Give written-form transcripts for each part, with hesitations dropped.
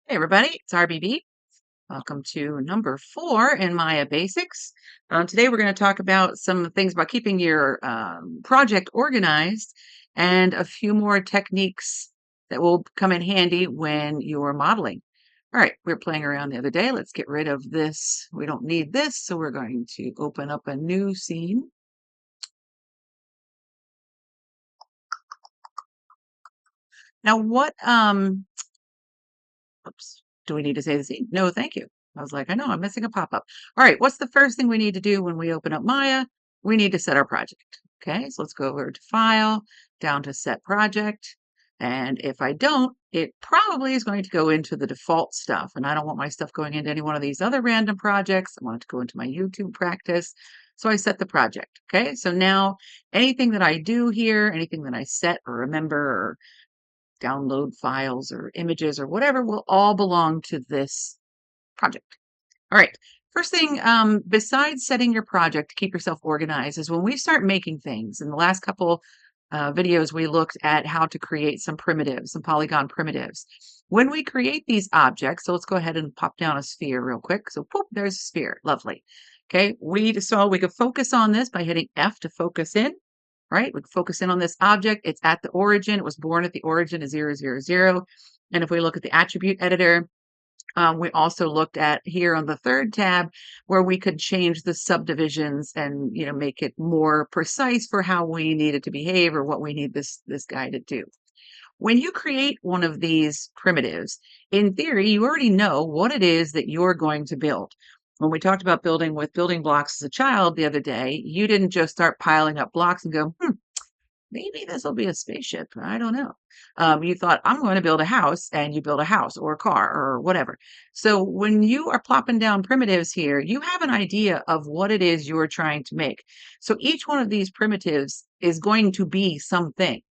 Hey everybody, it's RBB. Welcome to number 4 in Maya Basics. Today we're going to talk about some things about keeping your project organized and a few more techniques that will come in handy when you're modeling. All right, we were playing around the other day. Let's get rid of this. We don't need this, so we're going to open up a new scene. Now oops, do we need to say the scene? No, thank you. I was like, I know, I'm missing a pop-up. All right, what's the first thing we need to do when we open up Maya? We need to set our project. Okay, so let's go over to File, down to Set Project. And if I don't, it probably is going to go into the default stuff. And I don't want my stuff going into any one of these other random projects. I want it to go into my YouTube practice. So I set the project. Okay, so now anything that I do here, anything that I set or remember or download files or images or whatever will all belong to this project. All right. First thing, besides setting your project to keep yourself organized, is when we start making things. In the last couple videos, we looked at how to create some primitives, some polygon primitives. When we create these objects, so let's go ahead and pop down a sphere real quick. So, poof, there's a sphere. Lovely. Okay, we could focus on this by hitting F to focus in. Right? We focus in on this object. It's at the origin. It was born at the origin of 0, 0, 0. And if we look at the attribute editor, we also looked at here on the third tab where we could change the subdivisions and make it more precise for how we need it to behave or what we need this guy to do. When you create one of these primitives, in theory, you already know what it is that you're going to build. When we talked about building with building blocks as a child the other day, you didn't just start piling up blocks and go, maybe this will be a spaceship. I don't know. You thought, I'm going to build a house, and you build a house or a car or whatever. So when you are plopping down primitives here, you have an idea of what it is you're trying to make. So each one of these primitives is going to be something.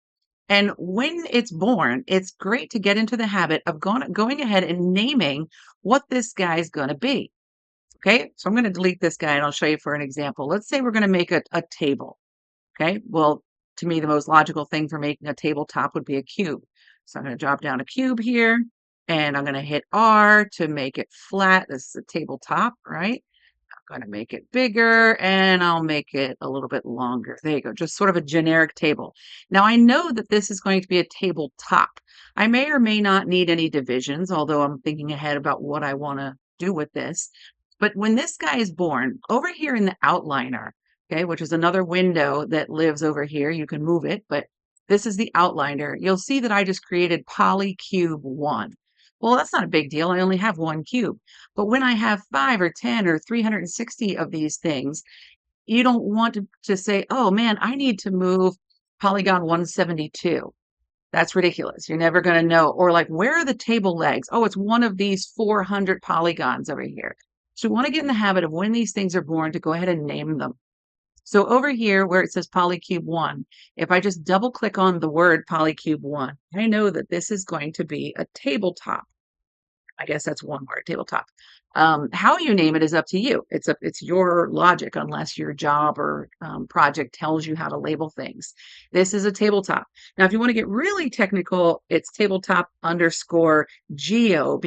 And when it's born, it's great to get into the habit of going ahead and naming what this guy's going to be. Okay, so I'm going to delete this guy and I'll show you for an example. Let's say we're going to make a table. Okay, well, to me, the most logical thing for making a tabletop would be a cube. So I'm going to drop down a cube here and I'm going to hit R to make it flat. This is a tabletop, right? I'm going to make it bigger and I'll make it a little bit longer. There you go, just sort of a generic table. Now I know that this is going to be a tabletop. I may or may not need any divisions, although I'm thinking ahead about what I want to do with this. But when this guy is born, over here in the outliner, okay, which is another window that lives over here, you can move it, but this is the outliner. You'll see that I just created polycube 1. Well, that's not a big deal. I only have 1 cube. But when I have 5 or 10 or 360 of these things, you don't want to say, oh man, I need to move polygon 172. That's ridiculous. You're never going to know. Or like, where are the table legs? Oh, it's one of these 400 polygons over here. So we want to get in the habit of when these things are born to go ahead and name them. So over here where it says polycube 1, if I just double click on the word polycube 1, I know that this is going to be a tabletop. I guess that's one word, tabletop. How you name it is up to you. It's your logic, unless your job or project tells you how to label things. This is a tabletop. Now, if you want to get really technical, it's tabletop underscore geo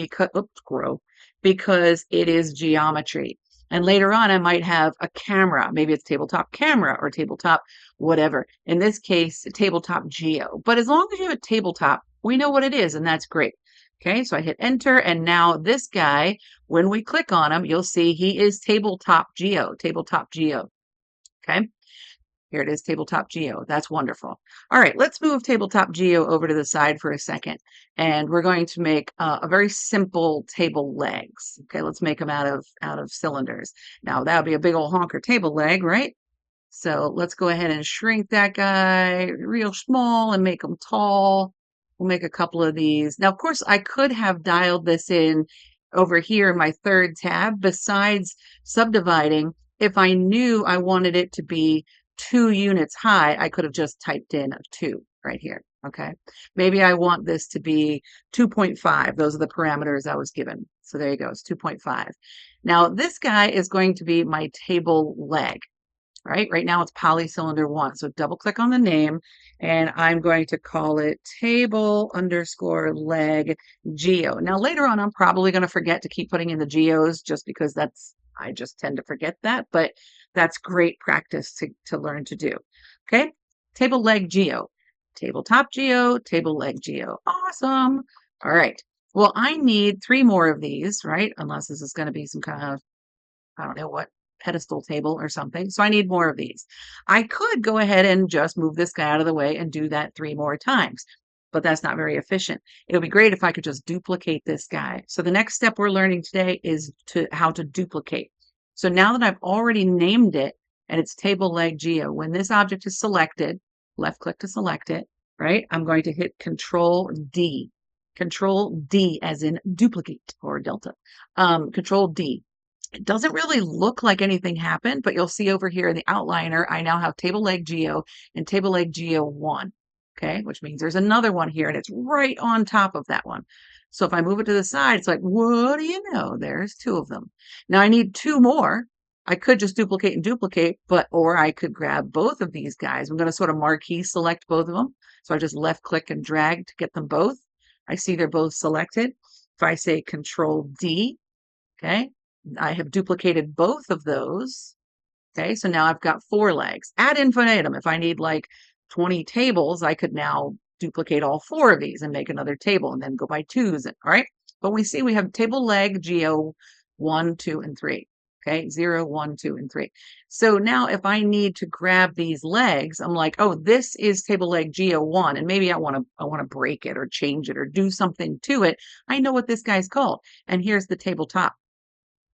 because it is geometry. And later on, I might have a camera. Maybe it's tabletop camera or tabletop whatever. In this case, tabletop geo. But as long as you have a tabletop, we know what it is, and that's great. Okay, so I hit enter, and now this guy, when we click on him, you'll see he is tabletop geo. Okay, here it is, tabletop geo. That's wonderful. All right, let's move tabletop geo over to the side for a second, and we're going to make a very simple table legs. Okay, let's make them out of cylinders. Now that would be a big old honker table leg, right? So let's go ahead and shrink that guy real small and make him tall. We'll make a couple of these. Now, of course, I could have dialed this in over here in my third tab. Besides subdividing, if I knew I wanted it to be 2 units high, I could have just typed in a 2 right here. Okay. Maybe I want this to be 2.5. Those are the parameters I was given. So there you go. It's 2.5. Now, this guy is going to be my table leg. right? Right now it's polycylinder 1. So double click on the name and I'm going to call it table underscore leg geo. Now later on, I'm probably going to forget to keep putting in the geos just because I just tend to forget that, but that's great practice to learn to do. Okay. Table leg geo, tabletop geo, table leg geo. Awesome. All right. Well, I need 3 more of these, right? Unless this is going to be some kind of, I don't know what, pedestal table or something. So I need more of these. I could go ahead and just move this guy out of the way and do that 3 more times, but that's not very efficient. It would be great if I could just duplicate this guy. So the next step we're learning today is how to duplicate. So now that I've already named it and it's table leg geo, when this object is selected, left click to select it, right? I'm going to hit Control D. Control D as in duplicate or delta. Control D. It doesn't really look like anything happened, but you'll see over here in the outliner, I now have table leg geo and table leg geo 1. Okay, which means there's another one here and it's right on top of that one. So if I move it to the side, it's like, what do you know? There's 2 of them. Now I need 2 more. I could just duplicate and duplicate, or I could grab both of these guys. I'm going to sort of marquee select both of them. So I just left click and drag to get them both. I see they're both selected. If I say Control D, okay, I have duplicated both of those. Okay, so now I've got 4 legs. Ad infinitum. If I need like 20 tables, I could now duplicate all 4 of these and make another table and then go by 2s. All right, but we see we have table leg geo 1, 2, and 3. Okay, 0, 1, 2, and 3. So now if I need to grab these legs, I'm like, oh, this is table leg geo 1, and maybe I want to break it or change it or do something to it. I know what this guy's called, and here's the tabletop.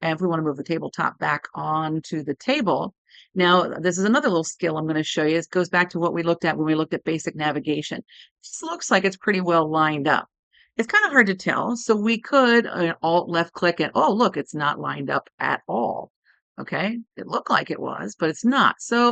And if we want to move the tabletop back onto the table, now this is another little skill I'm going to show you. This goes back to what we looked at when we looked at basic navigation. This looks like it's pretty well lined up. It's kind of hard to tell. So we could alt left click and, oh, look, it's not lined up at all. Okay. It looked like it was, but it's not. So,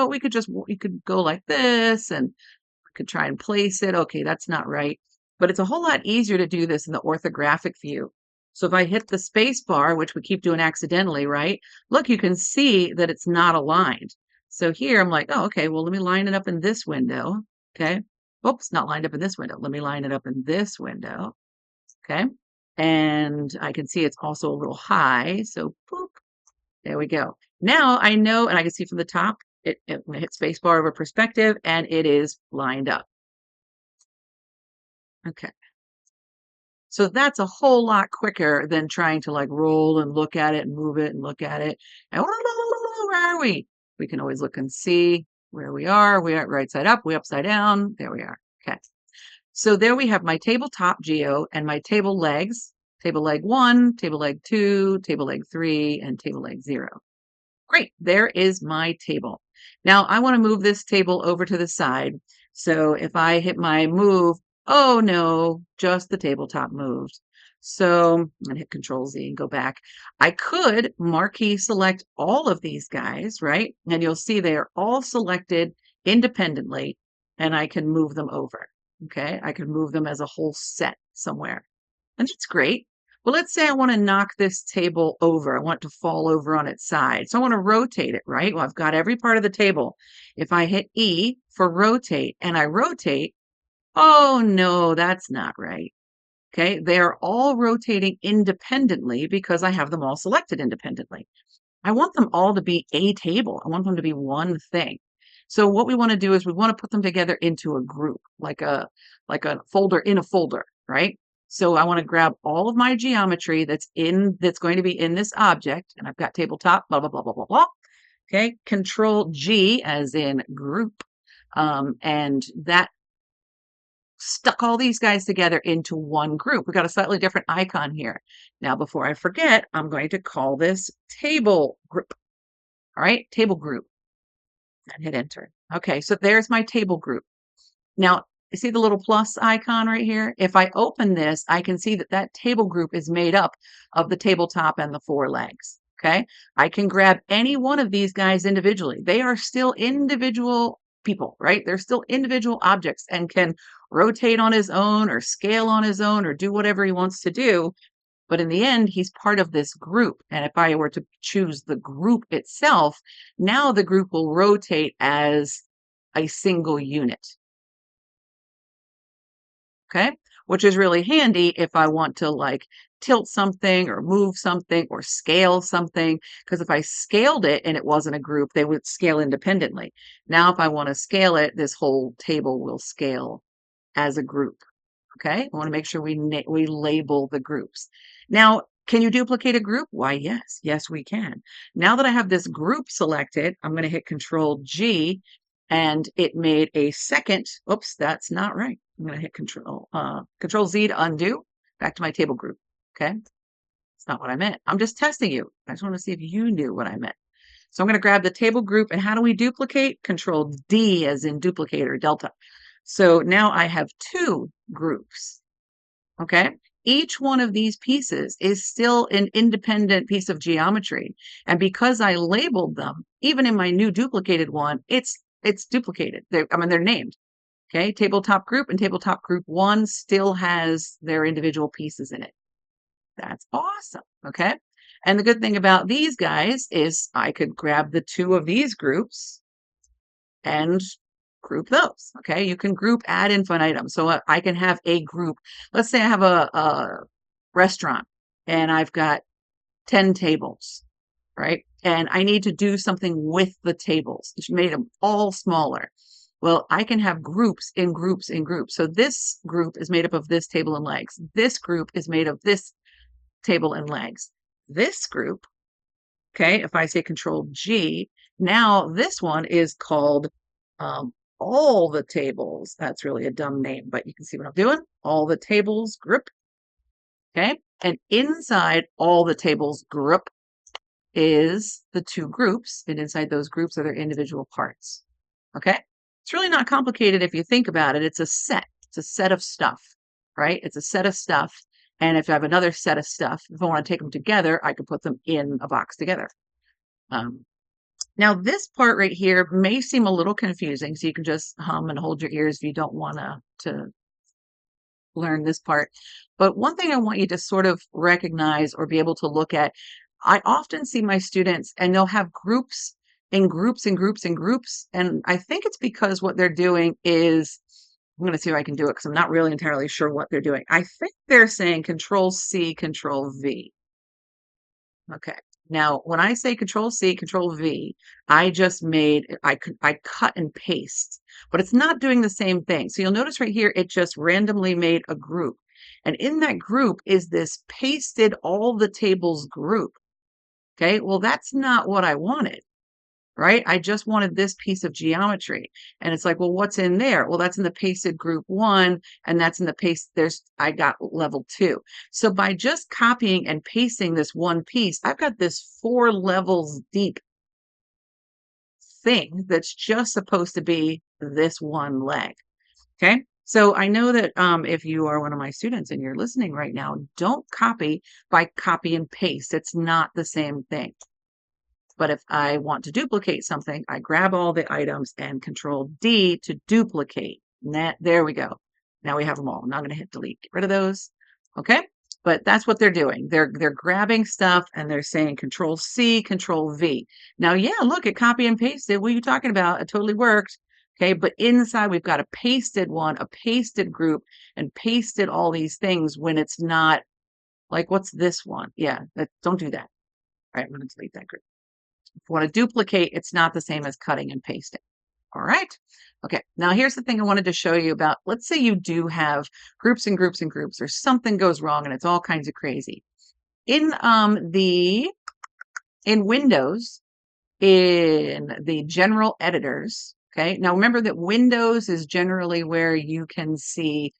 we could go like this and we could try and place it. Okay. That's not right. But it's a whole lot easier to do this in the orthographic view. So if I hit the space bar, which we keep doing accidentally, right? Look, you can see that it's not aligned. So here I'm like, oh, okay, well, let me line it up in this window. Okay. Oops, not lined up in this window. Let me line it up in this window. Okay. And I can see it's also a little high. So boop, there we go. Now I know, and I can see from the top, it hit space bar over perspective and it is lined up. Okay. So that's a whole lot quicker than trying to like roll and look at it and move it and look at it. And where are we? We can always look and see where we are. We are right side up, we upside down. There we are. Okay. So there we have my tabletop geo and my table legs, table leg 1, table leg 2, table leg 3, and table leg 0. Great. There is my table. Now I want to move this table over to the side. So if I hit my move, oh no, just the tabletop moved. So I'm going to hit Control Z and go back. I could marquee select all of these guys, right? And you'll see they are all selected independently and I can move them over. Okay. I can move them as a whole set somewhere. And that's great. Well, let's say I want to knock this table over. I want it to fall over on its side. So I want to rotate it, right? Well, I've got every part of the table. If I hit E for rotate and I rotate, oh no, that's not right. Okay, they're all rotating independently because I have them all selected independently. I want them all to be a table. I want them to be one thing. So what we want to do is we want to put them together into a group, like a folder in a folder, right? So I want to grab all of my geometry that's going to be in this object, and I've got tabletop, blah, blah, blah, blah, blah, blah. Okay, Control G as in group. And that stuck all these guys together into one group. We've got a slightly different icon here. Now, before I forget, I'm going to call this table group. All right, table group. And hit enter. Okay, so there's my table group. Now, you see the little plus icon right here? If I open this, I can see that that table group is made up of the tabletop and the 4 legs. Okay, I can grab any one of these guys individually. They are still individual people, right? They're still individual objects and can rotate on his own or scale on his own or do whatever he wants to do. But in the end, he's part of this group. And if I were to choose the group itself, now the group will rotate as a single unit. Okay, which is really handy if I want to like tilt something or move something or scale something. Because if I scaled it and it wasn't a group, they would scale independently. Now, if I want to scale it, this whole table will scale as a group. Okay, I want to make sure we label the groups. Now, can you duplicate a group? Why, yes. Yes, we can. Now that I have this group selected, I'm going to hit Control G, and it made a second. Oops, that's not right. I'm going to hit Control Z to undo. Back to my table group. Okay, it's not what I meant. I'm just testing you. I just want to see if you knew what I meant. So I'm going to grab the table group, and how do we duplicate? Control D as in duplicate or delta. So now I have two groups. Okay, each one of these pieces is still an independent piece of geometry. And because I labeled them, even in my new duplicated one, it's duplicated. They're named. Okay, tabletop group and tabletop group 1 still has their individual pieces in it. That's awesome. Okay, and the good thing about these guys is I could grab the two of these groups and group those. Okay, you can group ad infinitum. So I can have a group. Let's say I have a restaurant and I've got 10 tables, right? And I need to do something with the tables, which made them all smaller. Well, I can have groups in groups in groups. So this group is made up of this table and legs. This group is made of this table and legs. This group, okay, if I say Control G, now this one is called all the tables. That's really a dumb name, but you can see what I'm doing. All the tables group. Okay, and inside all the tables group is the two groups, and inside those groups are their individual parts. Okay, it's really not complicated if you think about it. It's a set. It's a set of stuff, right? It's a set of stuff. And if I have another set of stuff, if I want to take them together, I could put them in a box together. Now, this part right here may seem a little confusing, so you can just hum and hold your ears if you don't want to learn this part. But one thing I want you to sort of recognize or be able to look at, I often see my students and they'll have groups and groups and groups and groups. And I think it's because what they're doing is, I'm going to see if I can do it because I'm not really entirely sure what they're doing. I think they're saying Control C, Control V. Okay. Now, when I say Control C, Control V, I cut and paste, but it's not doing the same thing. So you'll notice right here, it just randomly made a group. And in that group is this pasted all the tables group. Okay. Well, that's not what I wanted, right? I just wanted this piece of geometry. And it's like, well, what's in there? Well, that's in the pasted group 1, and that's in the paste. I got level 2. So by just copying and pasting this one piece, I've got this 4 levels deep thing that's just supposed to be this one leg. Okay. So I know that if you are one of my students and you're listening right now, don't copy by copy and paste. It's not the same thing. But if I want to duplicate something, I grab all the items and Control D to duplicate. There we go. Now we have them all. I'm not going to hit delete. Get rid of those. Okay. But that's what they're doing. They're grabbing stuff and they're saying Control C, Control V. Now, yeah, look, it copy and pasted. What are you talking about? It totally worked. Okay. But inside we've got a pasted one, a pasted group, and pasted all these things when it's not like, what's this one? Yeah. Don't do that. All right. I'm going to delete that group. If you want to duplicate, it's not the same as cutting and pasting. All right. Okay. Now here's the thing I wanted to show you about. Let's say you do have groups and groups and groups, or something goes wrong and it's all kinds of crazy. In Windows, in the general editors. Okay. Now remember that Windows is generally where you can see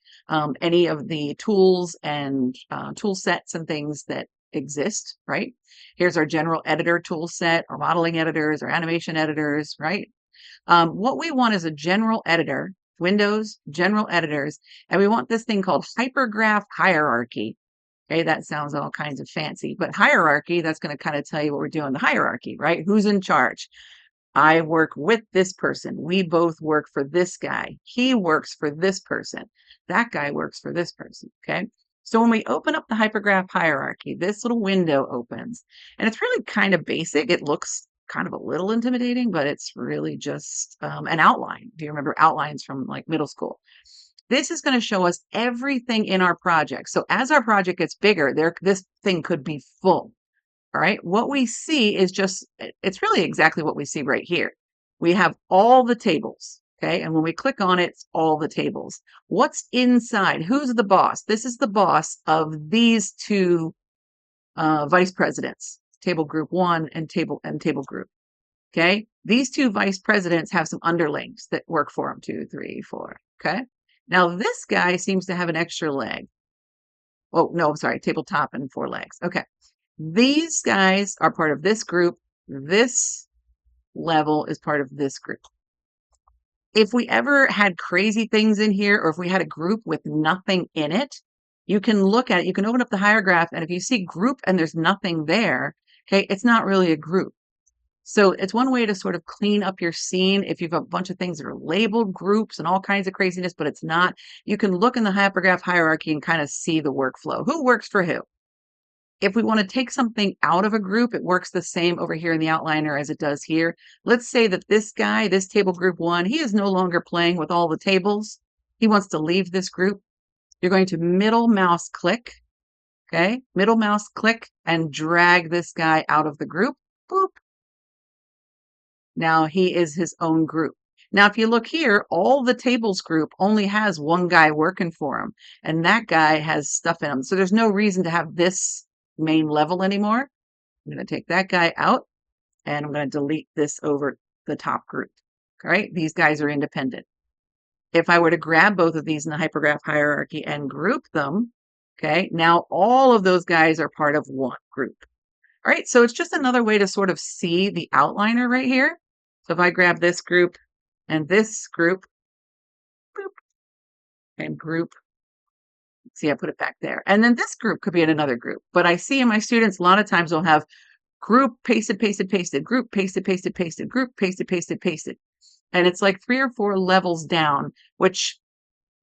any of the tools and tool sets and things that exist, right? Here's our general editor tool set, our modeling editors, our animation editors, right? What we want is a general editor, Windows, general editors, and we want this thing called Hypergraph hierarchy. Okay, that sounds all kinds of fancy, but hierarchy, that's going to kind of tell you what we're doing, the hierarchy, right? Who's in charge? I work with this person. We both work for this guy. He works for this person. That guy works for this person, okay? So when we open up the hypergraph hierarchy, this little window opens, and it's really kind of basic. It looks kind of a little intimidating, but it's really just an outline. Do you remember outlines from like middle school? This is going to show us everything in our project. So as our project gets bigger, this thing could be full. All right. What we see is just, it's really exactly what we see right here. We have all the tables. Okay. And when we click on it, it's all the tables. What's inside? Who's the boss? This is the boss of these two vice presidents, table group 1 and table group. Okay. These two vice presidents have some underlings that work for them. 2, 3, 4. Okay. Now this guy seems to have an extra leg. Oh, no, I'm sorry. Tabletop and 4 legs. Okay. These guys are part of this group. This level is part of this group. If we ever had crazy things in here, or if we had a group with nothing in it, you can look at it. You can open up the Hypergraph, and if you see group and there's nothing there, okay, it's not really a group. So it's one way to sort of clean up your scene. If you have a bunch of things that are labeled groups and all kinds of craziness, but it's not, you can look in the Hypergraph hierarchy and kind of see the workflow. Who works for who? If we want to take something out of a group, it works the same over here in the outliner as it does here. Let's say that this guy, this table group 1, he is no longer playing with all the tables. He wants to leave this group. You're going to middle mouse click, okay? Middle mouse click and drag this guy out of the group. Boop. Now he is his own group. Now, if you look here, all the tables group only has one guy working for him, and that guy has stuff in him. So there's no reason to have this main level anymore. I'm going to take that guy out, and I'm going to delete this over the top group. All right, these guys are independent. If I were to grab both of these in the hypergraph hierarchy and group them, okay, now all of those guys are part of one group. All right, so it's just another way to sort of see the outliner right here. So if I grab this group and this group, boop, and group, see, I put it back there. And then this group could be in another group. But I see in my students, a lot of times they'll have group, pasted, pasted, pasted, group, pasted, pasted, pasted, group, pasted, pasted, pasted. And it's like 3 or 4 levels down, which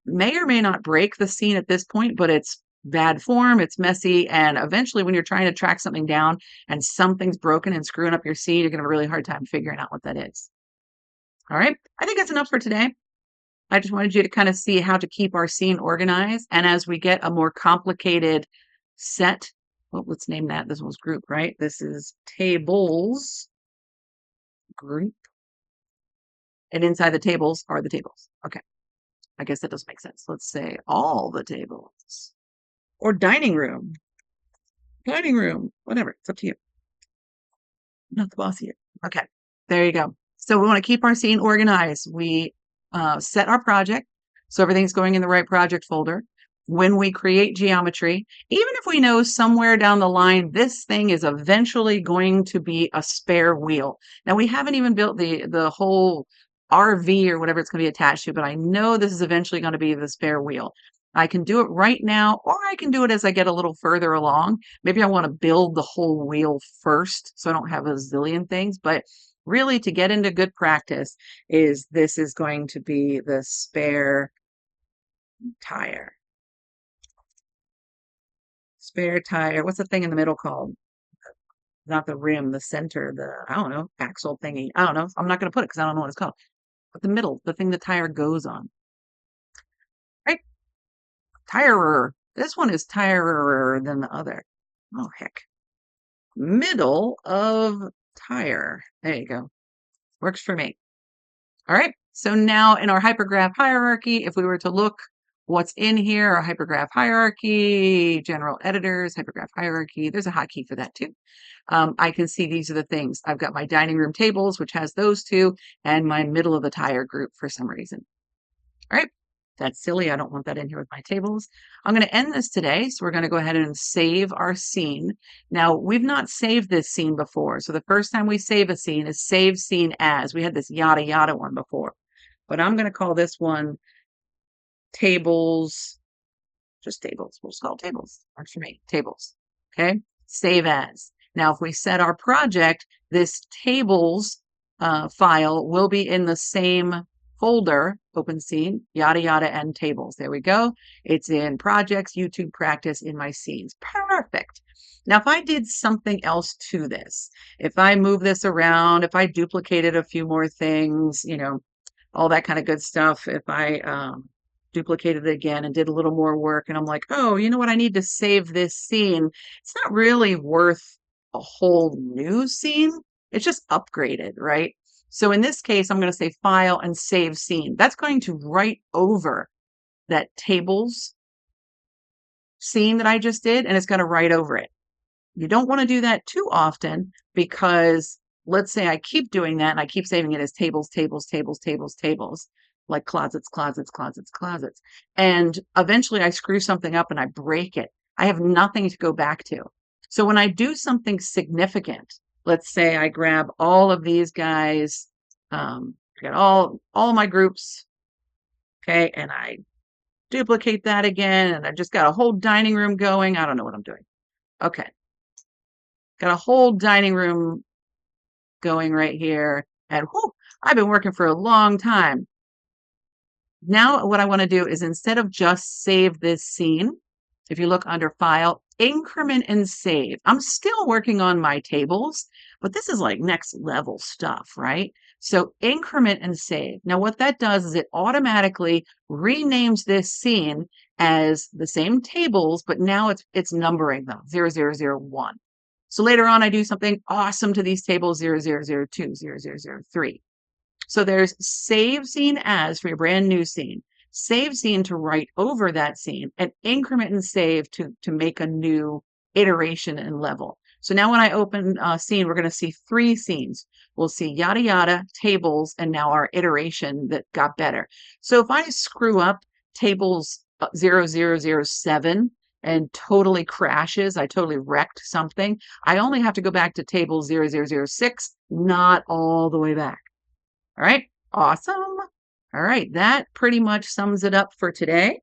may or may not break the scene at this point, but it's bad form, it's messy, and eventually when you're trying to track something down and something's broken and screwing up your scene, you're going to have a really hard time figuring out what that is. All right, I think that's enough for today. I just wanted you to kind of see how to keep our scene organized. And as we get a more complicated set, well, let's name that. This one's group, right? This is tables group. And inside the tables are the tables. Okay. I guess that doesn't make sense. Let's say all the tables. Or dining room. Dining room. Whatever. It's up to you. I'm not the boss here. Okay. There you go. So we want to keep our scene organized. We set our project, so everything's going in the right project folder. When we create geometry, even if we know somewhere down the line, this thing is eventually going to be a spare wheel. Now, we haven't even built the whole RV or whatever it's going to be attached to, but I know this is eventually going to be the spare wheel. I can do it right now, or I can do it as I get a little further along. Maybe I want to build the whole wheel first, so I don't have a zillion things, but really to get into good practice this is going to be the spare tire. Spare tire. What's the thing in the middle called? Not the rim, the center, I don't know, axle thingy. I don't know. I'm not going to put it because I don't know what it's called. But the middle, the thing the tire goes on. Right? Tirer. This one is tirer than the other. Oh, heck. Middle of tire. There you go. Works for me. All right. So now in our hypergraph hierarchy, if we were to look what's in here, our hypergraph hierarchy, general editors, hypergraph hierarchy, there's a hotkey for that too. I can see these are the things. I've got my dining room tables, which has those two, and my middle of the tire group for some reason. All right. That's silly. I don't want that in here with my tables. I'm going to end this today. So we're going to go ahead and save our scene. Now, we've not saved this scene before. So the first time we save a scene is save scene as. We had this yada yada one before. But I'm going to call this one tables, just tables. We'll just call it tables. Works for me. Tables. Okay. Save as. Now, if we set our project, this tables file will be in the same folder, open scene, yada, yada, and tables. There we go. It's in projects, YouTube practice in my scenes. Perfect. Now, if I did something else to this, if I move this around, if I duplicated a few more things, all that kind of good stuff, if I duplicated it again and did a little more work, and I'm like, oh, you know what? I need to save this scene. It's not really worth a whole new scene. It's just upgraded, right? So in this case, I'm going to say File and Save Scene. That's going to write over that tables scene that I just did, and it's going to write over it. You don't want to do that too often because let's say I keep doing that and I keep saving it as tables, tables, tables, tables, tables, like closets, closets, closets, closets. And eventually I screw something up and I break it. I have nothing to go back to. So when I do something significant, let's say I grab all of these guys, get all my groups, okay, and I duplicate that again, and I just got a whole dining room going. I don't know what I'm doing. Okay. Got a whole dining room going right here. And whew, I've been working for a long time. Now what I want to do is instead of just save this scene, if you look under File, Increment and Save. I'm still working on my tables, but this is like next level stuff, right? So Increment and Save. Now what that does is it automatically renames this scene as the same tables, but now it's numbering them, 0001. So later on, I do something awesome to these tables, 0002, 0003. So there's save scene as for your brand new scene, save scene to write over that scene, and increment and save to make a new iteration and level. So now when I open a scene, we're going to see 3 scenes. We'll see yada yada, tables, and now our iteration that got better. So if I screw up tables 0007 and totally crashes, I totally wrecked something, I only have to go back to table 0006, not all the way back. All right, awesome. All right, that pretty much sums it up for today.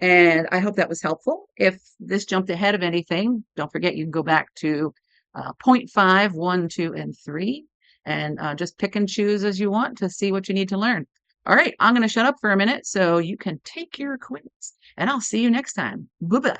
And I hope that was helpful. If this jumped ahead of anything, don't forget you can go back to point 5, 1, 2, and 3, and just pick and choose as you want to see what you need to learn. All right, I'm going to shut up for a minute so you can take your quiz, and I'll see you next time. Bye-bye.